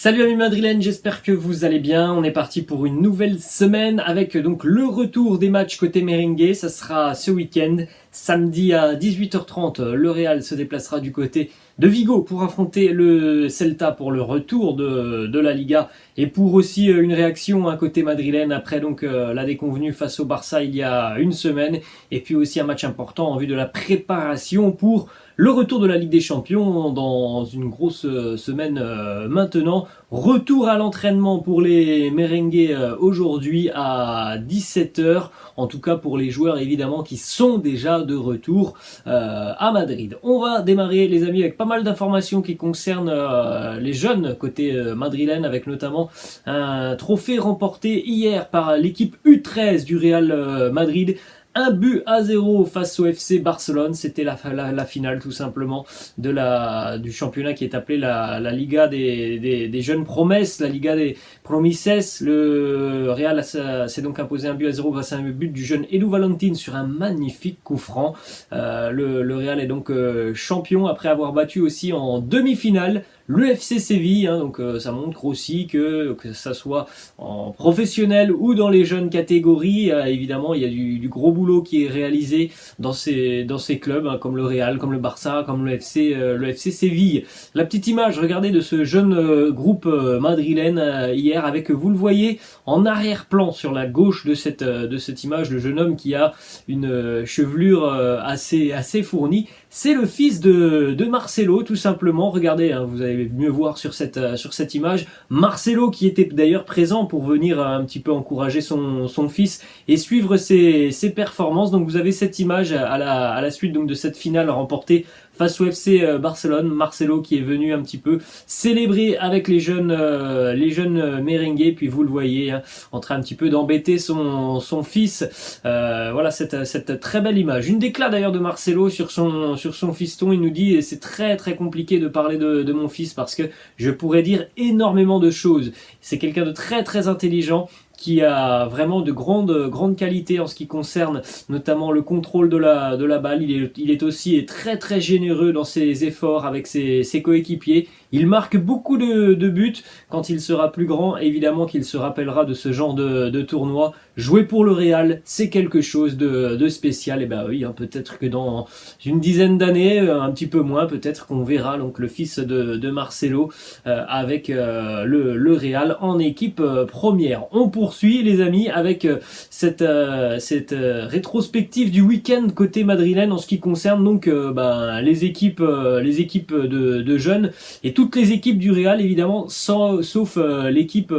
Salut amis madrilènes, j'espère que vous allez bien. On est parti pour une nouvelle semaine avec donc le retour des matchs côté merengue. Ça sera ce week-end, samedi à 18h30. Le Real se déplacera du côté de Vigo pour affronter le Celta pour le retour de la Liga et pour aussi une réaction à côté madrilène après donc la déconvenue face au Barça il y a une semaine et puis aussi un match important en vue de la préparation pour le retour de la Ligue des Champions dans une grosse semaine maintenant. Retour à l'entraînement pour les merengues aujourd'hui à 17h. En tout cas pour les joueurs évidemment qui sont déjà de retour à Madrid. On va démarrer les amis avec pas mal d'informations qui concernent les jeunes côté madrilène avec notamment un trophée remporté hier par l'équipe U13 du Real Madrid. 1-0 face au FC Barcelone, c'était la finale tout simplement du championnat qui est appelé la Liga des jeunes promesses, la Liga des Promises. Le Real s'est donc imposé 1-0 grâce à un but du jeune Edu Valentin sur un magnifique coup franc. Le Real est donc champion après avoir battu aussi en demi-finale le FC Séville, donc ça montre aussi que ça soit en professionnel ou dans les jeunes catégories, évidemment il y a du gros boulot qui est réalisé dans ces clubs, comme le Real, comme le Barça, comme le FC Séville. La petite image, regardez, de ce jeune groupe madrilène hier avec, vous le voyez, en arrière-plan sur la gauche de cette image, le jeune homme qui a une chevelure assez fournie. C'est le fils de Marcelo, tout simplement. Regardez, vous allez mieux voir sur cette image. Marcelo qui était d'ailleurs présent pour venir un petit peu encourager son fils et suivre ses performances. Donc vous avez cette image à la suite donc de cette finale remportée face au FC Barcelone. Marcelo qui est venu un petit peu célébrer avec les jeunes merengues. Puis vous le voyez, en train un petit peu d'embêter son fils. Voilà cette très belle image. Une déclat d'ailleurs de Marcelo sur son fiston. Il nous dit: c'est très très compliqué de parler de mon fils parce que je pourrais dire énormément de choses. C'est quelqu'un de très très intelligent, qui a vraiment de grandes qualités en ce qui concerne notamment le contrôle de la balle. Il est aussi très très généreux dans ses efforts avec ses coéquipiers. Il marque beaucoup de buts. Quand il sera plus grand, évidemment qu'il se rappellera de ce genre de tournoi. Jouer pour le Real, c'est quelque chose de spécial. Et ben oui, peut-être que dans une dizaine d'années, un petit peu moins, peut-être qu'on verra donc le fils de Marcelo avec le Real en équipe première. On poursuit les amis avec cette rétrospective du week-end côté madrilène en ce qui concerne donc les équipes de jeunes et toutes les équipes du Real évidemment, sauf l'équipe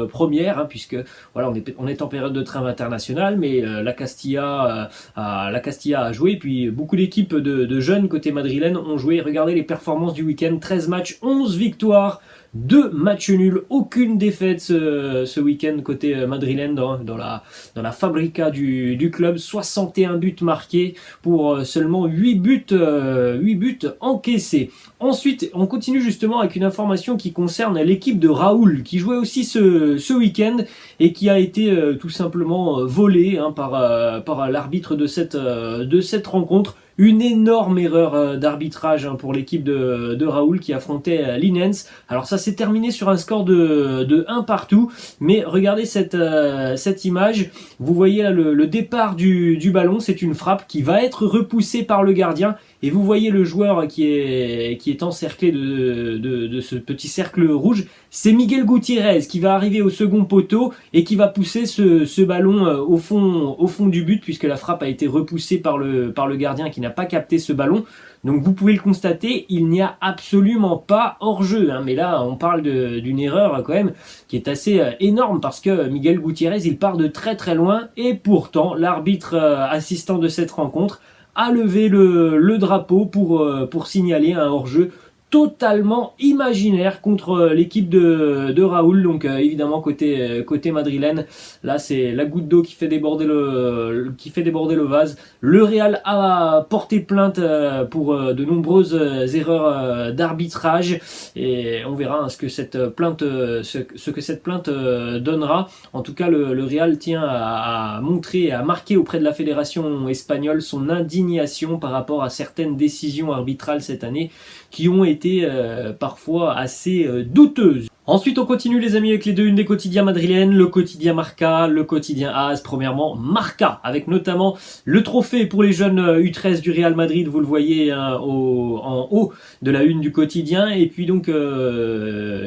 première, puisque voilà, on est en période de trêve internationale, mais la Castilla a joué, puis beaucoup d'équipes de jeunes côté madrilène ont joué. Regardez les performances du week-end: 13 matchs, 11 victoires, 2 matchs nuls, aucune défaite ce week-end côté madrilène dans la fabrica du club. 61 buts marqués pour seulement 8 buts encaissés. Ensuite, on continue justement avec une information qui concerne l'équipe de Raúl, qui jouait aussi ce week-end et qui a été tout simplement volée par l'arbitre de cette rencontre. Une énorme erreur d'arbitrage pour l'équipe de Raúl qui affrontait l'Inens. Alors ça s'est terminé sur un score de 1 partout, mais regardez cette image. Vous voyez là le départ du ballon, c'est une frappe qui va être repoussée par le gardien. Et vous voyez le joueur qui est encerclé de ce petit cercle rouge. C'est Miguel Gutiérrez qui va arriver au second poteau et qui va pousser ce ballon au fond du but, puisque la frappe a été repoussée par le gardien qui n'a pas capté ce ballon. Donc vous pouvez le constater, il n'y a absolument pas hors-jeu. Mais là, on parle d'une erreur quand même qui est assez énorme, parce que Miguel Gutiérrez, il part de très très loin. Et pourtant, l'arbitre assistant de cette rencontre a levé le drapeau pour signaler un hors-jeu totalement imaginaire contre l'équipe de Raúl. Donc évidemment côté madrilène, là c'est la goutte d'eau qui fait déborder le vase. Le Real a porté plainte pour de nombreuses erreurs d'arbitrage et on verra ce que cette plainte donnera. En tout cas, le Real tient à montrer, à marquer auprès de la fédération espagnole son indignation par rapport à certaines décisions arbitrales cette année qui ont été été parfois assez douteuse. Ensuite, on continue les amis avec les deux unes des quotidiens madrilènes, le quotidien Marca, le quotidien AS. Premièrement, Marca, avec notamment le trophée pour les jeunes U13 du Real Madrid, vous le voyez en haut de la une du quotidien. Et puis donc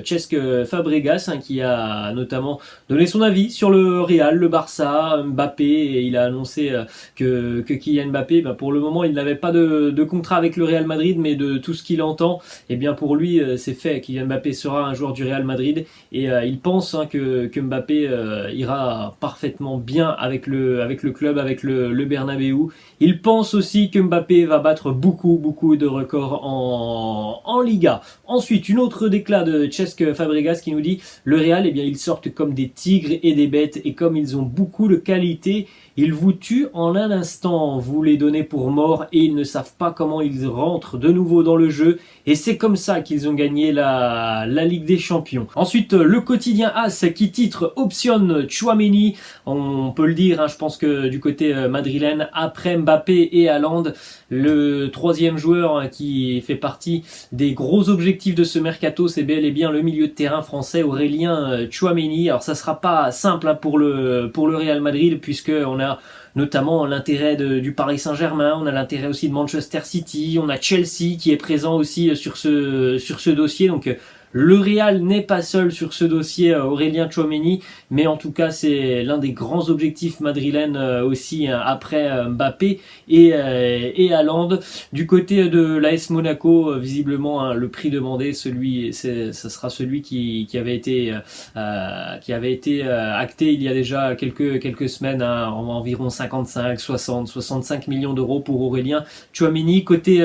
Cesc Fabregas qui a notamment donné son avis sur le Real, le Barça, Mbappé. Et il a annoncé que Kylian Mbappé, pour le moment, il n'avait pas de contrat avec le Real Madrid, mais de tout ce qu'il entend, et bien pour lui, c'est fait. Kylian Mbappé sera un joueur du Real Madrid et il pense que Mbappé ira parfaitement bien avec le club, avec le Bernabéu. Il pense aussi que Mbappé va battre beaucoup de records en Liga. Ensuite, une autre déclat de Cesc Fabregas qui nous dit le Real, eh bien ils sortent comme des tigres et des bêtes, et comme ils ont beaucoup de qualité, ils vous tuent en un instant, vous les donnez pour morts et ils ne savent pas comment ils rentrent de nouveau dans le jeu, et c'est comme ça qu'ils ont gagné la Ligue des Champions. Ensuite, le quotidien AS qui titre optionne Tchouaméni, on peut le dire, je pense que du côté madrilène, après Mbappé et Haaland, le troisième joueur qui fait partie des gros objectifs de ce mercato, c'est bel et bien le milieu de terrain français Aurélien Tchouaméni. Alors ça sera pas simple pour le Real Madrid, puisque on a notamment l'intérêt du Paris Saint-Germain, on a l'intérêt aussi de Manchester City, on a Chelsea qui est présent aussi sur ce dossier. Donc le Real n'est pas seul sur ce dossier, Aurélien Tchouaméni, mais en tout cas c'est l'un des grands objectifs madrilènes aussi après Mbappé et Haaland. Du côté de l'AS Monaco, visiblement le prix demandé, ce sera celui qui avait été acté il y a déjà quelques semaines, environ 55, 60, 65 millions d'euros pour Aurélien Tchouaméni. Côté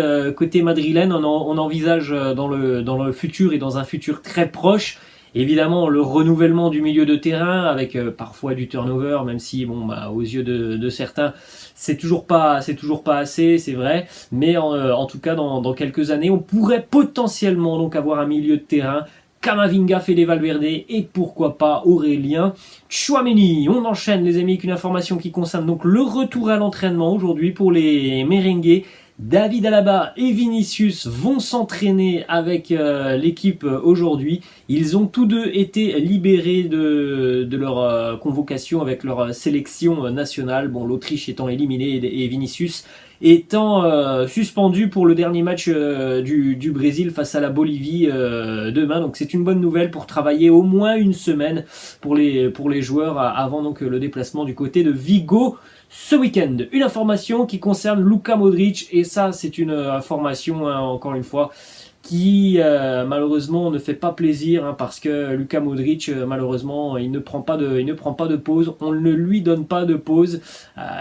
madrilène, on envisage dans le futur et dans un futur très proche, évidemment, le renouvellement du milieu de terrain avec parfois du turnover, même si aux yeux de certains c'est toujours pas assez, c'est vrai, mais en tout cas dans quelques années on pourrait potentiellement donc avoir un milieu de terrain Camavinga, Fede Valverde et pourquoi pas Aurélien Tchouaméni. On enchaîne les amis avec une information qui concerne donc le retour à l'entraînement aujourd'hui pour les merengues. David Alaba et Vinicius vont s'entraîner avec l'équipe aujourd'hui. Ils ont tous deux été libérés de leur convocation avec leur sélection nationale. L'Autriche étant éliminée et Vinicius étant suspendu pour le dernier match du Brésil face à la Bolivie demain. Donc c'est une bonne nouvelle pour travailler au moins une semaine pour les joueurs avant donc le déplacement du côté de Vigo ce week-end. Une information qui concerne Luka Modric, et ça c'est une information encore une fois qui malheureusement ne fait pas plaisir parce que Luka Modric malheureusement il ne prend pas de pause, on ne lui donne pas de pause.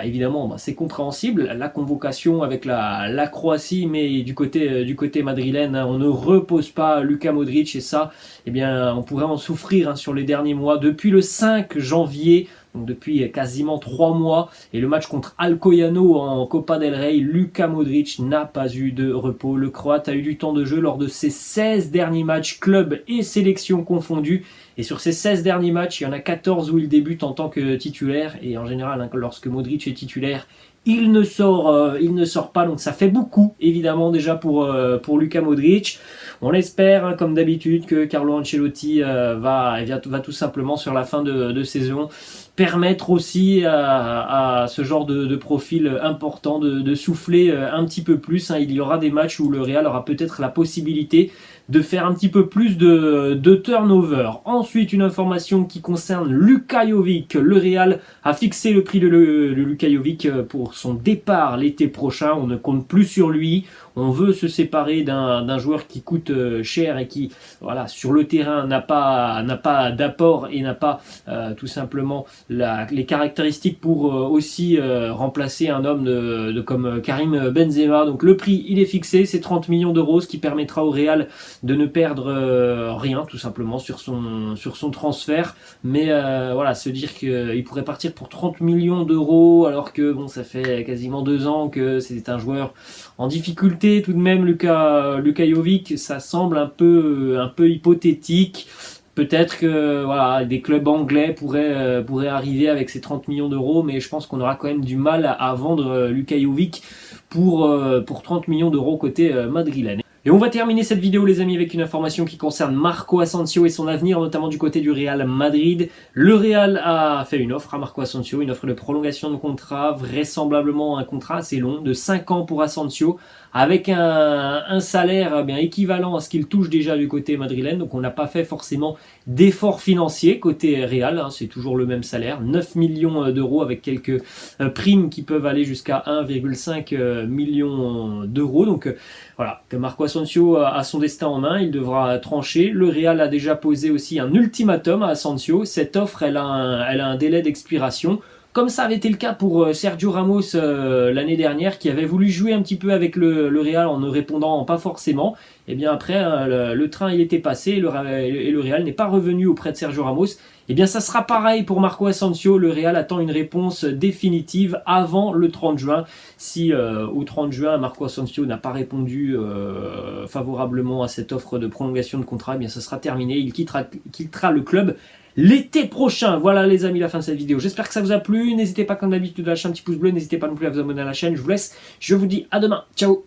Évidemment c'est compréhensible, la convocation avec la Croatie, mais du côté madrilène on ne repose pas Luka Modric, et ça on pourrait en souffrir sur les derniers mois. Depuis le 5 janvier, donc depuis quasiment 3 mois, et le match contre Alcoyano en Copa del Rey, Luka Modric n'a pas eu de repos. Le Croate a eu du temps de jeu lors de ses 16 derniers matchs, club et sélection confondus. Et sur ces 16 derniers matchs, il y en a 14 où il débute en tant que titulaire. Et en général, lorsque Modric est titulaire, il ne sort pas. Donc ça fait beaucoup, évidemment, déjà pour Luka Modric. On espère, comme d'habitude, que Carlo Ancelotti va tout simplement, sur la fin de saison, permettre aussi à ce genre de profil important de souffler un petit peu plus. Il y aura des matchs où le Real aura peut-être la possibilité de faire un petit peu plus de turnover. Ensuite, une information qui concerne Luka Jovic. Le Real a fixé le prix de Luka Jovic pour son départ l'été prochain. On ne compte plus sur lui. On veut se séparer d'un joueur qui coûte cher et qui, sur le terrain n'a pas d'apport et n'a pas tout simplement les caractéristiques pour aussi remplacer un homme comme Karim Benzema. Donc le prix, il est fixé, c'est 30 millions d'euros, ce qui permettra au Real de ne perdre rien tout simplement sur son transfert. Mais se dire qu'il pourrait partir pour 30 millions d'euros alors que ça fait quasiment 2 ans que c'est un joueur en difficulté tout de même, Luka Jovic, ça semble un peu hypothétique. Peut-être que des clubs anglais pourraient arriver avec ces 30 millions d'euros, mais je pense qu'on aura quand même du mal à vendre Luka Jovic pour 30 millions d'euros côté madrilène. Et on va terminer cette vidéo les amis avec une information qui concerne Marco Asensio et son avenir, notamment du côté du Real Madrid. Le Real a fait une offre à Marco Asensio, une offre de prolongation de contrat, vraisemblablement un contrat assez long de 5 ans pour Asensio, avec un salaire bien équivalent à ce qu'il touche déjà du côté madrilène. Donc on n'a pas fait forcément d'efforts financiers côté Real, c'est toujours le même salaire, 9 millions d'euros avec quelques primes qui peuvent aller jusqu'à 1,5 million d'euros. Donc voilà, que Marco Asensio a son destin en main, il devra trancher. Le Real a déjà posé aussi un ultimatum à Asensio. Cette offre, elle a un délai d'expiration. Comme ça avait été le cas pour Sergio Ramos l'année dernière, qui avait voulu jouer un petit peu avec le Real en ne répondant pas forcément. Et bien après, le train il était passé et le Real n'est pas revenu auprès de Sergio Ramos. Et bien ça sera pareil pour Marco Asensio. Le Real attend une réponse définitive avant le 30 juin. Si au 30 juin, Marco Asensio n'a pas répondu favorablement à cette offre de prolongation de contrat, eh bien ça sera terminé. Il quittera le club l'été prochain. Voilà les amis, la fin de cette vidéo. J'espère que ça vous a plu. N'hésitez pas comme d'habitude à lâcher un petit pouce bleu. N'hésitez pas non plus à vous abonner à la chaîne. Je vous laisse. Je vous dis à demain. Ciao.